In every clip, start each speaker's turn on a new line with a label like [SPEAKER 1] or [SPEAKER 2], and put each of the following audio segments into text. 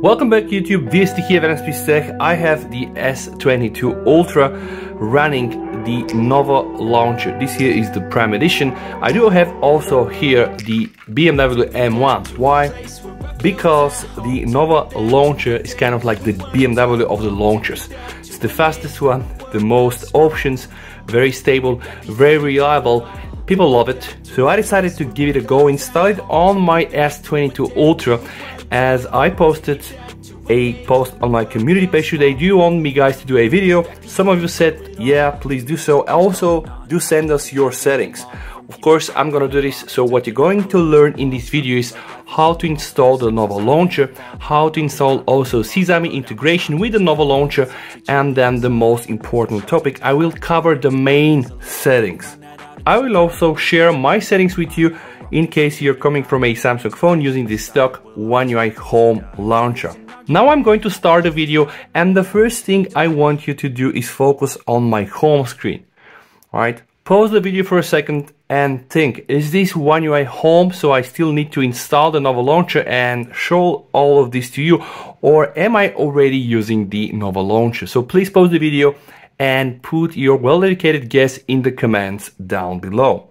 [SPEAKER 1] Welcome back YouTube, VST here at NSP Tech. I have the S22 Ultra running the Nova launcher. This here is the Prime Edition. I do have also here the BMW M1. Why? Because the Nova launcher is kind of like the BMW of the launchers. It's the fastest one, the most options, very stable, very reliable. People love it. So I decided to give it a go, install it on my S22 Ultra, as I posted a post on my community page today. Do you want me guys to do a video? Some of you said, yeah, please do so. Also, do send us your settings. Of course, I'm gonna do this. So what you're going to learn in this video is how to install the Nova launcher, how to install also Sesame integration with the Nova launcher, and then the most important topic, I will cover the main settings. I will also share my settings with you in case you're coming from a Samsung phone using the stock One UI Home launcher. Now I'm going to start the video, and the first thing I want you to do is focus on my home screen. Alright, pause the video for a second and think, is this One UI Home, so I still need to install the Nova launcher and show all of this to you, or am I already using the Nova launcher? So please pause the video and put your well-educated guess in the comments down below.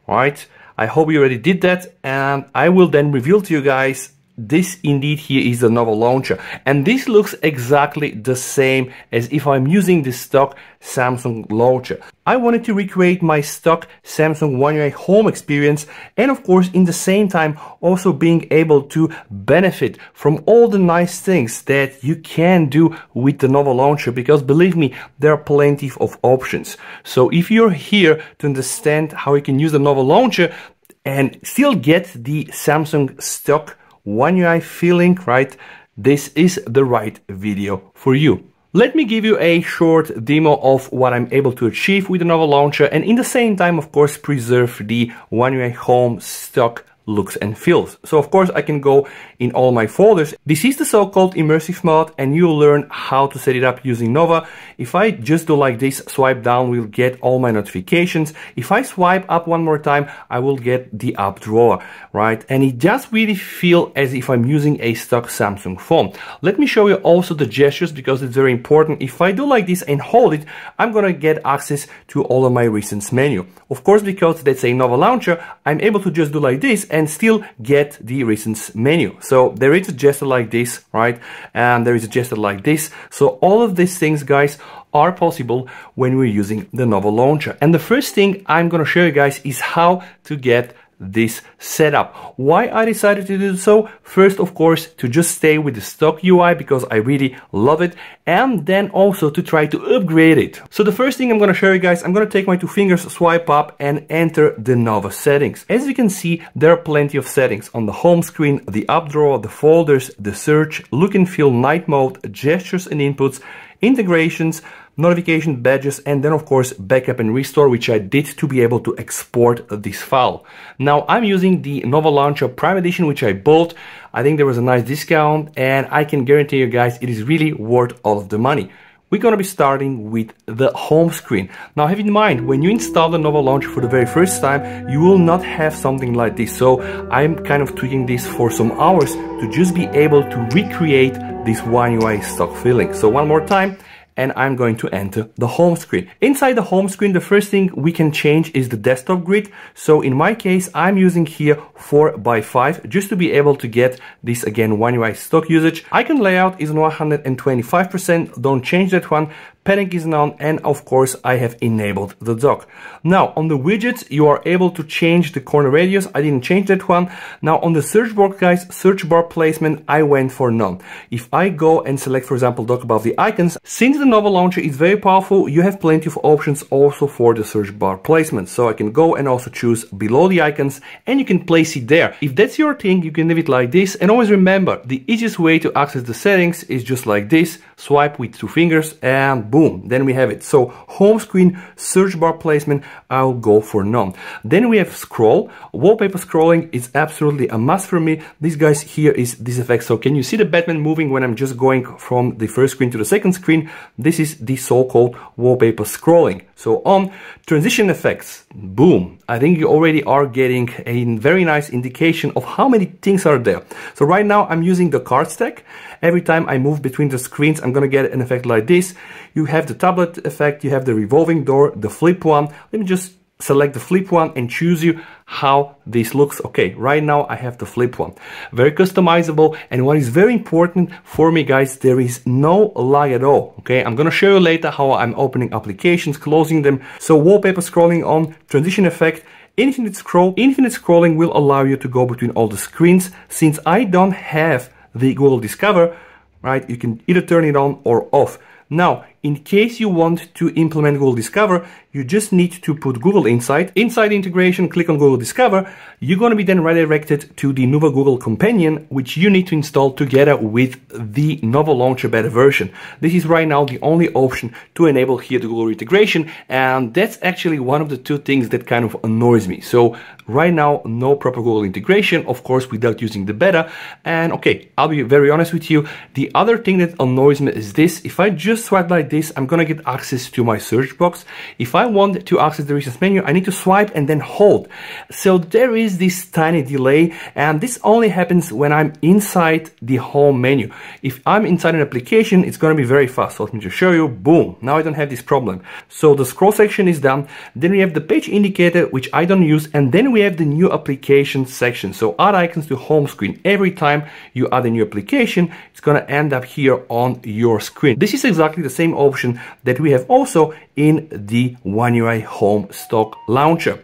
[SPEAKER 1] Alright, I hope you already did that, and I will then reveal to you guys this indeed here is the Nova launcher, and this looks exactly the same as if I'm using the stock Samsung launcher. I wanted to recreate my stock Samsung One UI Home experience, and of course in the same time also being able to benefit from all the nice things that you can do with the Nova launcher, because believe me, there are plenty of options. So if you're here to understand how you can use the Nova launcher and still get the Samsung stock One UI feeling, right, this is the right video for you. Let me give you a short demo of what I'm able to achieve with the Nova launcher, and in the same time, of course, preserve the One UI Home stock looks and feels. So of course I can go in all my folders. This is the so-called immersive mode, and you'll learn how to set it up using Nova. If I just do like this, swipe down, we'll get all my notifications. If I swipe up one more time, I will get the up drawer, right? And it just really feel as if I'm using a stock Samsung phone. Let me show you also the gestures, because it's very important. If I do like this and hold it, I'm gonna get access to all of my recents menu. Of course, because that's a Nova launcher, I'm able to just do like this and still get the recents menu. So there is a gesture like this, right? And there is a gesture like this. So all of these things, guys, are possible when we're using the Nova launcher. And the first thing I'm gonna show you guys is how to get this setup. Why I decided to do so? First, of course, to just stay with the stock UI because I really love it, and then also to try to upgrade it. So the first thing I'm going to show you guys, I'm going to take my two fingers, swipe up, and enter the Nova settings. As you can see, there are plenty of settings on the home screen: the up drawer, the folders, the search, look and feel, night mode, gestures and inputs, integrations, notification badges, and then of course backup and restore, which I did to be able to export this file. Now I'm using the Nova launcher Prime Edition, which I bought. I think there was a nice discount, and I can guarantee you guys it is really worth all of the money. We're gonna be starting with the home screen. Now have in mind, when you install the Nova launcher for the very first time, you will not have something like this. So I'm kind of tweaking this for some hours to just be able to recreate this One UI stock feeling. So one more time, and I'm going to enter the home screen. Inside the home screen, the first thing we can change is the desktop grid. So in my case, I'm using here 4x5 just to be able to get this, again, One UI stock usage. Icon layout is on 125%, don't change that one. Panic is none, and of course I have enabled the dock. Now on the widgets, you are able to change the corner radius. I didn't change that one. Now on the search bar, guys, search bar placement, I went for none. If I go and select, for example, dock above the icons, since the Nova launcher is very powerful, you have plenty of options also for the search bar placement. So I can go and also choose below the icons, and you can place it there. If that's your thing, you can leave it like this. And always remember, the easiest way to access the settings is just like this: swipe with two fingers and boom, boom, then we have it. So home screen, search bar placement, I'll go for none. Then we have scroll. Wallpaper scrolling is absolutely a must for me. This guys here is this effect. So can you see the Batman moving when I'm just going from the first screen to the second screen? This is the so-called wallpaper scrolling. So on transition effects, boom, I think you already are getting a very nice indication of how many things are there. So right now I'm using the card stack. Every time I move between the screens, I'm gonna get an effect like this. You have the tablet effect, you have the revolving door, the flip one. Let me just select the flip one and choose you how this looks. Okay, right now I have the flip one. Very customizable, and what is very important for me, guys, there is no lag at all. Okay, I'm gonna show you later how I'm opening applications, closing them. So wallpaper scrolling on, transition effect, infinite scroll. Infinite scrolling will allow you to go between all the screens. Since I don't have the Google Discover, right, you can either turn it on or off. Now, in case you want to implement Google Discover, you just need to put Google Inside. Inside integration, click on Google Discover. You're going to be then redirected to the Nova Google Companion, which you need to install together with the Nova Launcher beta version. This is right now the only option to enable here the Google integration, and that's actually one of the two things that kind of annoys me. So right now, no proper Google integration, of course, without using the beta. And okay, I'll be very honest with you. The other thing that annoys me is this. If I just swipe like this, I'm gonna get access to my search box. If I want to access the recent menu, I need to swipe and then hold. So there is this tiny delay, and this only happens when I'm inside the home menu. If I'm inside an application, it's gonna be very fast. So let me just show you, boom, now I don't have this problem. So the scroll section is done. Then we have the page indicator, which I don't use, and then we have the new application section. So add icons to home screen. Every time you add a new application, it's gonna end up here on your screen. This is exactly the same option that we have also in the One UI Home Stock Launcher.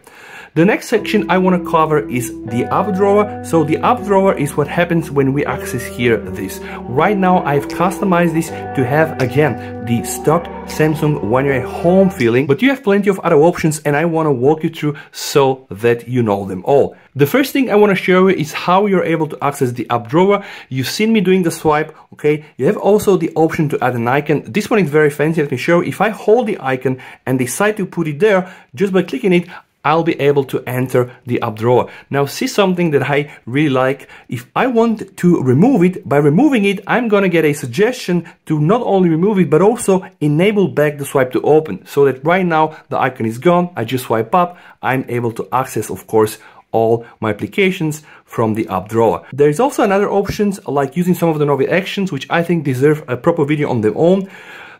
[SPEAKER 1] The next section I want to cover is the app drawer. So the app drawer is what happens when we access here this. Right now I've customized this to have again the stock Samsung One UI Home feeling, but you have plenty of other options and I want to walk you through so that you know them all. The first thing I want to show you is how you're able to access the app drawer. You've seen me doing the swipe, okay? You have also the option to add an icon. This one is very fancy. Let me show you. If I hold the icon and decide to put it there, just by clicking it, I'll be able to enter the app drawer. Now see something that I really like. If I want to remove it, by removing it, I'm gonna get a suggestion to not only remove it, but also enable back the swipe to open. So that right now the icon is gone, I just swipe up, I'm able to access, of course, all my applications from the app drawer. There is also another options like using some of the Nova actions, which I think deserve a proper video on their own.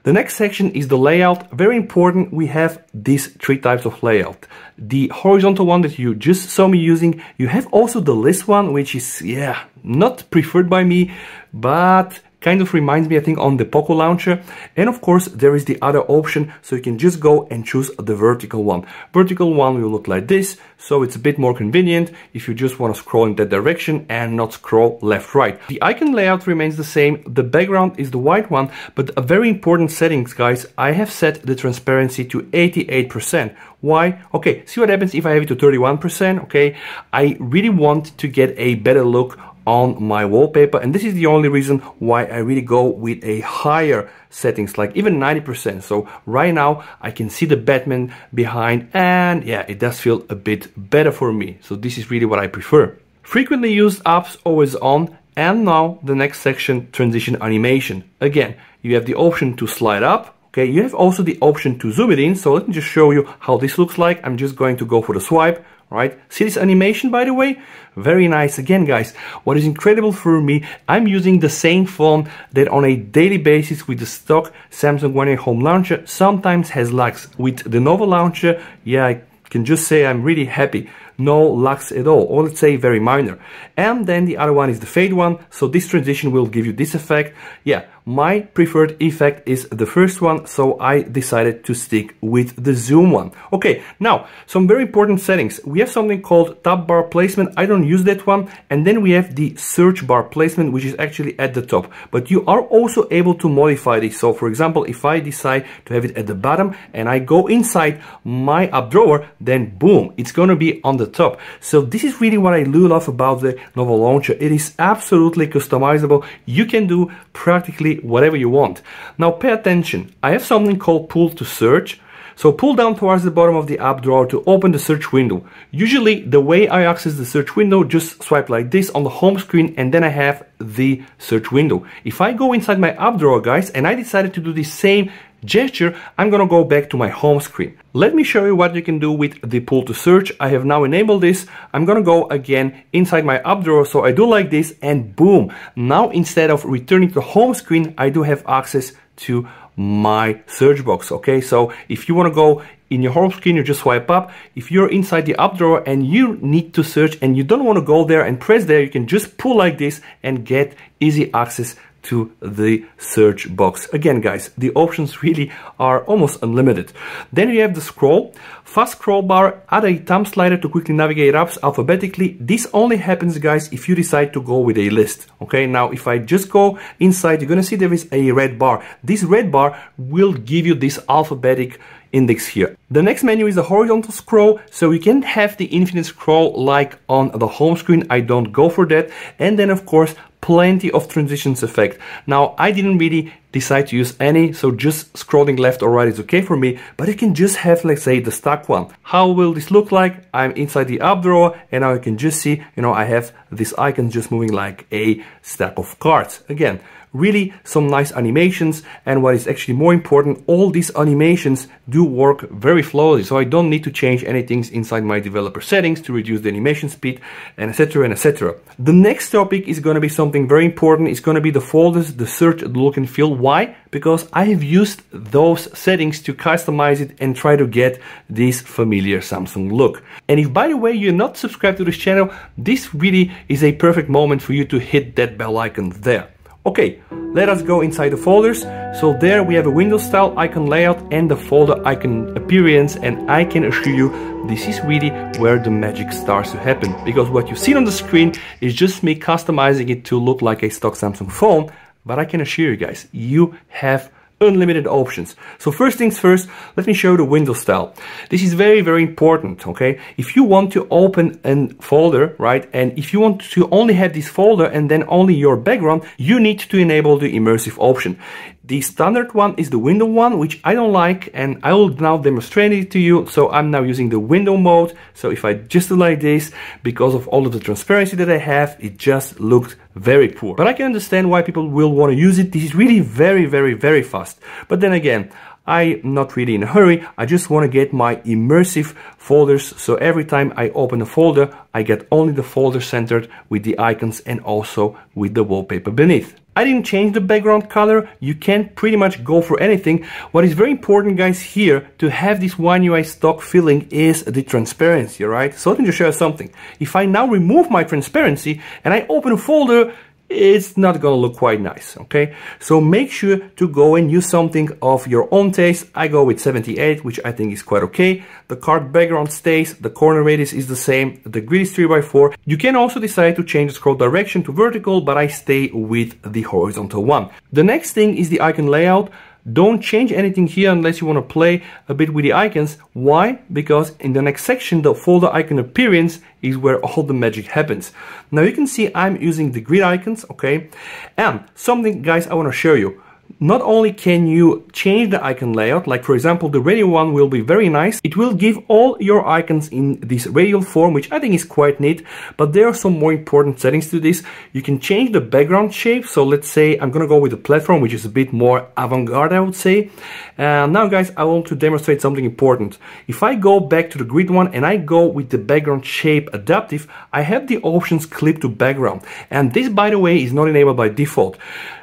[SPEAKER 1] The next section is the layout. Very important, we have these three types of layout. The horizontal one that you just saw me using. You have also the list one, which is, yeah, not preferred by me, but kind of reminds me, I think, on the Poco launcher. And of course, there is the other option, so you can just go and choose the vertical one. Vertical one will look like this, so it's a bit more convenient if you just want to scroll in that direction and not scroll left, right. The icon layout remains the same. The background is the white one, but a very important settings, guys. I have set the transparency to 88%. Why? Okay, see what happens if I have it to 31%, okay? I really want to get a better look on my wallpaper, and this is the only reason why I really go with a higher settings, like even 90%. So right now I can see the Batman behind, and yeah, it does feel a bit better for me. So this is really what I prefer. Frequently used apps always on. And now the next section, transition animation. Again, you have the option to slide up. Okay, you have also the option to zoom it in. So let me just show you how this looks like. I'm just going to go for the swipe. Right, see this animation, by the way? Very nice. Again, guys, what is incredible for me, I'm using the same phone that on a daily basis with the stock Samsung One UI Home Launcher sometimes has lags. With the Nova Launcher, yeah, I can just say I'm really happy. No lags at all, or let's say very minor. And then the other one is the fade one. So this transition will give you this effect. Yeah, my preferred effect is the first one, so I decided to stick with the zoom one. Okay, now some very important settings. We have something called tab bar placement. I don't use that one. And then we have the search bar placement, which is actually at the top. But you are also able to modify this. So for example, if I decide to have it at the bottom and I go inside my app drawer, then boom, it's going to be on the the top. So this is really what I love about the Nova Launcher. It is absolutely customizable. You can do practically whatever you want. Now pay attention. I have something called pull to search. So pull down towards the bottom of the app drawer to open the search window. Usually the way I access the search window, just swipe like this on the home screen and then I have the search window. If I go inside my app drawer, guys, and I decided to do the same gesture, I'm gonna go back to my home screen. Let me show you what you can do with the pull to search. I have now enabled this. I'm gonna go again inside my app drawer. So I do like this and boom. Now instead of returning to the home screen, I do have access to my search box. Okay, so if you want to go in your home screen, you just swipe up. If you're inside the app drawer and you need to search and you don't want to go there and press there, you can just pull like this and get easy access to the search box. Again, guys, the options really are almost unlimited. Then you have the scroll. Fast scroll bar, add a thumb slider to quickly navigate apps alphabetically. This only happens, guys, if you decide to go with a list. Okay, now if I just go inside, you're gonna see there is a red bar. This red bar will give you this alphabetic index here. The next menu is the horizontal scroll, so you can have the infinite scroll like on the home screen. I don't go for that. And then of course, plenty of transitions effect. Now, I didn't really decide to use any, so just scrolling left or right is okay for me, but you can just have, let's say, the stock one. How will this look like? I'm inside the app drawer and now you can just see, you know, I have this icon just moving like a stack of cards. Again, really some nice animations, and what is actually more important, all these animations do work very flawlessly, so I don't need to change anything inside my developer settings to reduce the animation speed, and etc and etc. The next topic is going to be something very important. It's going to be the folders, the search, the look and feel. Why? Because I have used those settings to customize it and try to get this familiar Samsung look. And if, by the way, you're not subscribed to this channel, this really is a perfect moment for you to hit that bell icon there. Okay, let us go inside the folders. So there we have a window style, icon layout, and the folder icon appearance, and I can assure you this is really where the magic starts to happen, because what you see on the screen is just me customizing it to look like a stock Samsung phone, but I can assure you guys, you have unlimited options. So first things first, let me show you the window style. This is very, very important, okay? If you want to open a folder, right, and if you want to only have this folder and then only your background, you need to enable the immersive option. The standard one is the window one, which I don't like, and I will now demonstrate it to you. So I'm now using the window mode. So if I just do like this, because of all of the transparency that I have, it just looked very poor. But I can understand why people will want to use it. This is really very, very, very fast. But then again, I'm not really in a hurry. I just want to get my immersive folders. So every time I open a folder, I get only the folder centered with the icons and also with the wallpaper beneath. I didn't change the background color. You can pretty much go for anything. What is very important, guys, here to have this One UI stock feeling is the transparency, right? So let me just show you something. If I now remove my transparency and I open a folder, it's not gonna look quite nice, okay? So make sure to go and use something of your own taste. I go with 78, which I think is quite okay. The card background stays, the corner radius is the same, the grid is 3x4. You can also decide to change the scroll direction to vertical, but I stay with the horizontal one. The next thing is the icon layout. Don't change anything here unless you want to play a bit with the icons. Why? Because in the next section, the folder icon appearance is where all the magic happens. Now you can see I'm using the grid icons, okay? And something, guys, I want to show you. Not only can you change the icon layout, like for example, the radial one will be very nice. It will give all your icons in this radial form, which I think is quite neat, but there are some more important settings to this. You can change the background shape. So let's say I'm gonna go with the platform, which is a bit more avant-garde, I would say. Now guys, I want to demonstrate something important. If I go back to the grid one and I go with the background shape adaptive, I have the options clip to background. And this, by the way, is not enabled by default.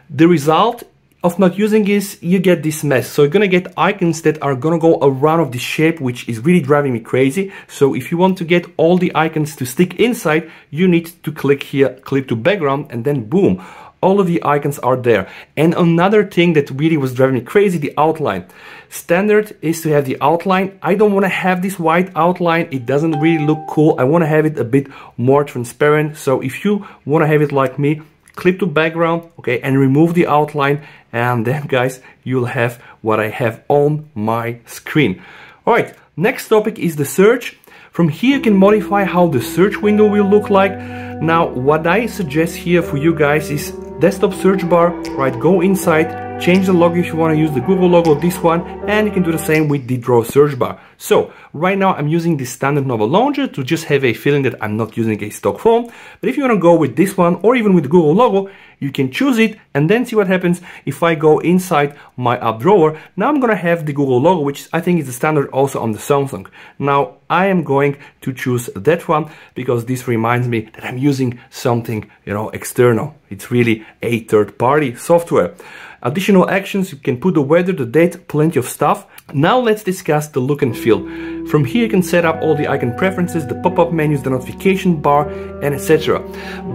[SPEAKER 1] The result of not using this, you get this mess. So you're gonna get icons that are gonna go around of this shape, which is really driving me crazy. So if you want to get all the icons to stick inside, you need to click here, clip to background, and then boom, all of the icons are there. And another thing that really was driving me crazy, the outline. Standard is to have the outline. I don't wanna have this white outline. It doesn't really look cool. I wanna have it a bit more transparent. So if you wanna have it like me, clip to background, okay, and remove the outline, and then guys, you'll have what I have on my screen. All right, next topic is the search. From here you can modify how the search window will look like. Now what I suggest here for you guys is desktop search bar, right? Go inside, change the logo if you want to use the Google logo, this one, and you can do the same with the draw search bar. So right now I'm using the standard Nova Launcher to just have a feeling that I'm not using a stock phone. But if you want to go with this one or even with the Google logo, you can choose it and then see what happens if I go inside my app drawer. Now I'm gonna have the Google logo, which I think is the standard also on the Samsung. Now I am going to choose that one because this reminds me that I'm using something, you know, external. It's really a third-party software. Additional actions, you can put the weather, the date, plenty of stuff. Now let's discuss the look and feel. From here you can set up all the icon preferences, the pop-up menus, the notification bar, and etc.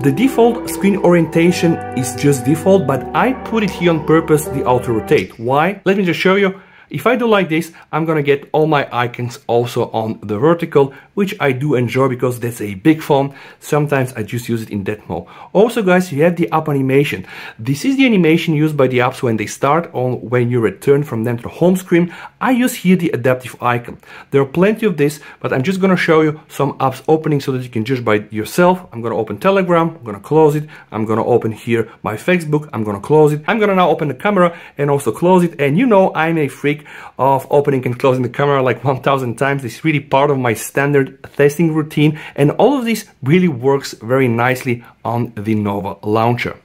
[SPEAKER 1] The default screen orientation is just default, but I put it here on purpose, the auto rotate. Why? Let me just show you. If I do like this, I'm gonna get all my icons also on the vertical, which I do enjoy because that's a big font. Sometimes I just use it in that mode. Also guys, you have the app animation. This is the animation used by the apps when they start or when you return from them to the home screen. I use here the adaptive icon. There are plenty of this, but I'm just gonna show you some apps opening so that you can judge by yourself. I'm gonna open Telegram, I'm gonna close it. I'm gonna open here my Facebook, I'm gonna close it. I'm gonna now open the camera and also close it. And you know I'm a freak of opening and closing the camera like 1000 times. It's really part of my standard testing routine, and all of this really works very nicely on the Nova Launcher.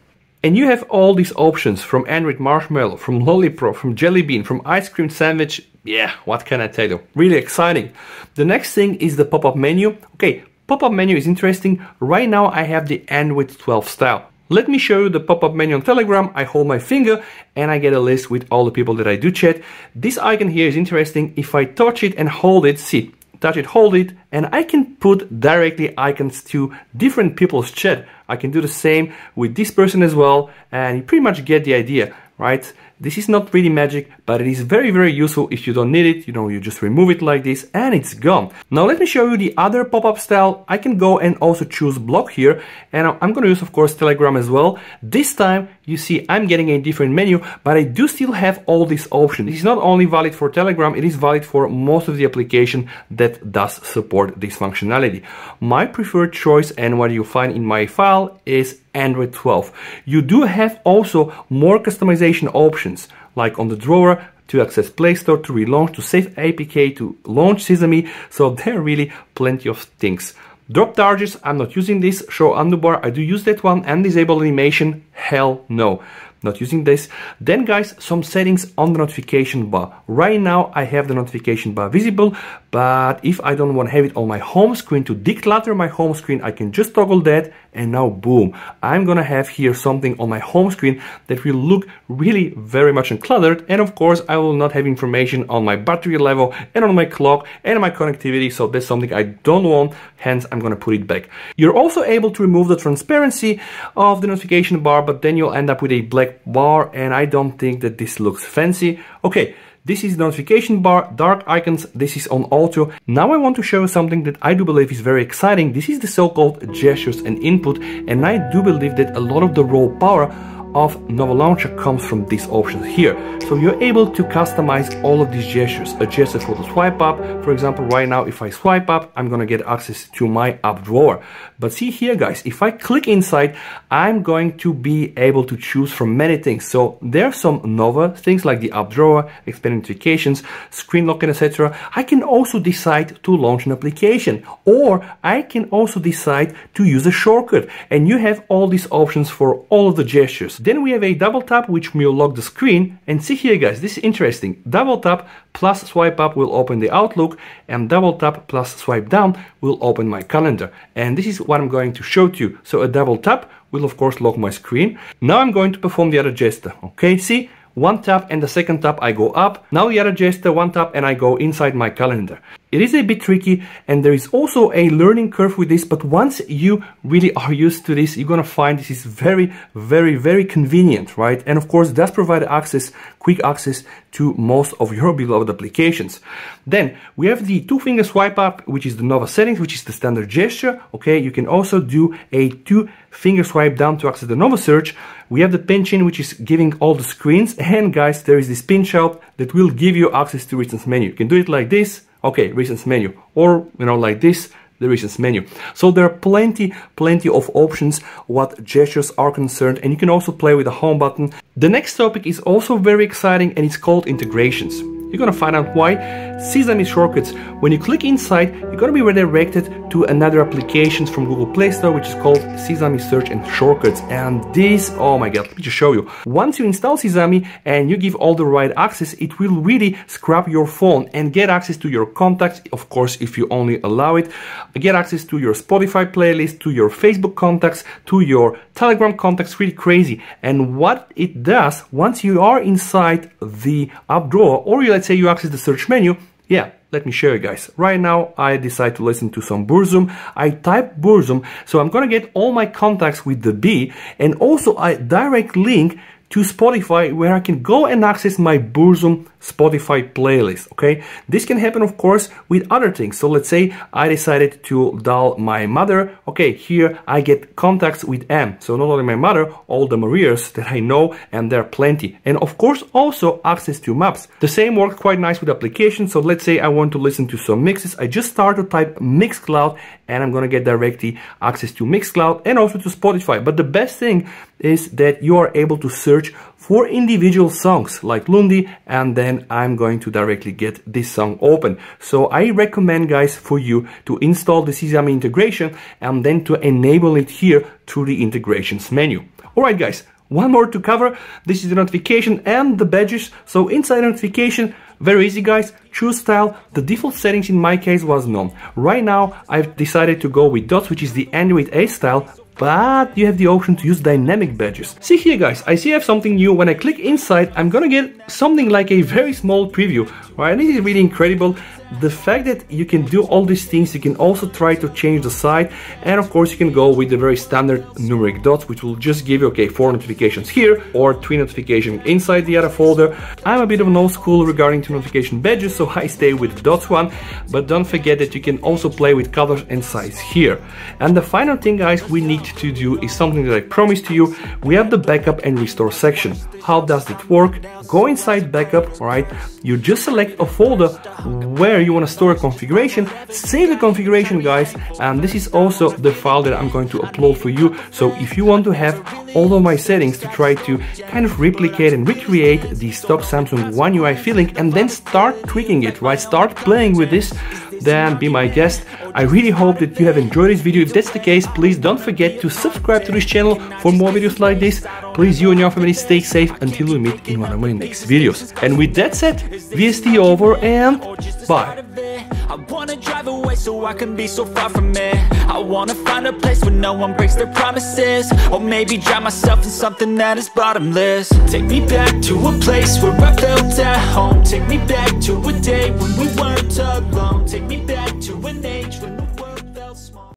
[SPEAKER 1] And you have all these options from Android Marshmallow, from Lollipop, from Jelly Bean, from Ice Cream Sandwich. Yeah, what can I tell you? Really exciting. The next thing is the pop-up menu. Okay, pop-up menu is interesting. Right now I have the Android 12 style. Let me show you the pop-up menu on Telegram. I hold my finger and I get a list with all the people that I do chat. This icon here is interesting. If I touch it and hold it, see, touch it, hold it, and I can put directly icons to different people's chat. I can do the same with this person as well, and you pretty much get the idea, right? This is not really magic, but it is very, very useful if you don't need it. You know, you just remove it like this and it's gone. Now let me show you the other pop-up style. I can go and also choose block here, and I'm going to use, of course, Telegram as well. This time, you see, I'm getting a different menu, but I do still have all these options. This is not only valid for Telegram, it is valid for most of the application that does support this functionality. My preferred choice, and what you find in my file, is Android 12. You do have also more customization options, like on the drawer, to access Play Store, to relaunch, to save APK, to launch Sesame. So there are really plenty of things. Drop targets, I'm not using this. Show undo bar, I do use that one. And disable animation, hell no. Not using this. Then guys, some settings on the notification bar. Right now I have the notification bar visible, but if I don't want to have it on my home screen, to declutter my home screen, I can just toggle that, and now boom, I'm gonna have here something on my home screen that will look really very much uncluttered. And of course I will not have information on my battery level and on my clock and on my connectivity, so that's something I don't want, hence I'm gonna put it back. You're also able to remove the transparency of the notification bar, but then you'll end up with a black bar, and I don't think that this looks fancy. Okay, this is the notification bar, dark icons, this is on auto. Now I want to show you something that I do believe is very exciting. This is the so-called gestures and input, and I do believe that a lot of the raw power of Nova Launcher comes from these options here. So you're able to customize all of these gestures. A gesture for the swipe up, for example, right now if I swipe up, I'm gonna get access to my app drawer. But see here guys, if I click inside, I'm going to be able to choose from many things. So there are some Nova things like the app drawer, expand notifications, screen lock, and etc. I can also decide to launch an application, or I can also decide to use a shortcut, and you have all these options for all of the gestures. Then we have a double tap, which will lock the screen. And see here guys, this is interesting. Double tap plus swipe up will open the Outlook, and double tap plus swipe down will open my calendar. And this is what I'm going to show to you. So a double tap will of course lock my screen. Now I'm going to perform the other gesture. Okay, see? One tap and the second tap I go up. Now the other gesture, one tap and I go inside my calendar. It is a bit tricky, and there is also a learning curve with this, but once you really are used to this, you're gonna find this is very, very, very convenient, right? And of course, it does provide access, quick access to most of your beloved applications. Then we have the two-finger swipe up, which is the Nova settings, which is the standard gesture. Okay, you can also do a two-finger swipe down to access the Nova search. We have the pinch in, which is giving all the screens, and guys, there is this pinch out that will give you access to recent menu. You can do it like this, Okay, recent menu, or you know, like this, the recent menu. So there are plenty of options what gestures are concerned, and you can also play with the home button. The next topic is also very exciting, and it's called integrations. You're gonna find out why. Sesame shortcuts. When you click inside, you're gonna be redirected to another application from Google Play Store, which is called Sesame Search and Shortcuts. And this, oh my god, let me just show you. Once you install Sesame and you give all the right access, it will really scrub your phone and get access to your contacts, of course, if you only allow it. Get access to your Spotify playlist, to your Facebook contacts, to your Telegram contacts, really crazy. And what it does, once you are inside the app drawer, or let's say you access the search menu, yeah, let me show you guys. Right now, I decide to listen to some Burzum. I type Burzum, so I'm gonna get all my contacts with the B, and also a direct link to Spotify where I can go and access my Burzum Spotify playlist, okay? This can happen, of course, with other things. So let's say I decided to dial my mother. Okay, here I get contacts with M. So not only my mother, all the Marias that I know, and there are plenty. And of course, also access to maps. The same works quite nice with applications. So let's say I want to listen to some mixes. I just start to type Mixcloud, and I'm gonna get directly access to Mixcloud and also to Spotify. But the best thing is that you are able to search for individual songs like Lundi, and then I'm going to directly get this song open. So I recommend, guys, for you to install the Sesame integration and then to enable it here through the integrations menu. Alright guys, one more to cover. This is the notification and the badges. So inside notification, very easy guys, choose style. The default settings in my case was none. Right now I've decided to go with dots, which is the Android 8 style, but you have the option to use dynamic badges. See here guys, I see I have something new. When I click inside, I'm gonna get something like a very small preview, right? This is really incredible. The fact that you can do all these things, you can also try to change the site, and of course you can go with the very standard numeric dots, which will just give you, okay, 4 notifications here or 3 notifications inside the other folder. I'm a bit of an old school regarding to notification badges, so I stay with the dots one, but don't forget that you can also play with colors and size here. And the final thing guys we need to do is something that I promised to you. We have the backup and restore section. How does it work? Go inside backup, right? You just select a folder where you want to store a configuration, save the configuration guys, and this is also the file that I'm going to upload for you. So if you want to have all of my settings to try to kind of replicate and recreate the stock Samsung One UI feeling and then start tweaking it, right? Start playing with this, then be my guest. I really hope that you have enjoyed this video. If that's the case, please don't forget to subscribe to this channel for more videos like this. Please, you and your family stay safe until we meet in one of my next videos. And with that said, VST over and bye.
[SPEAKER 2] I wanna drive away so I can be so far from it. I wanna find a place where no one breaks their promises, or maybe drown myself in something that is bottomless. Take me back to a place where I felt at home. Take me back to a day when we weren't alone. Take me back to an age when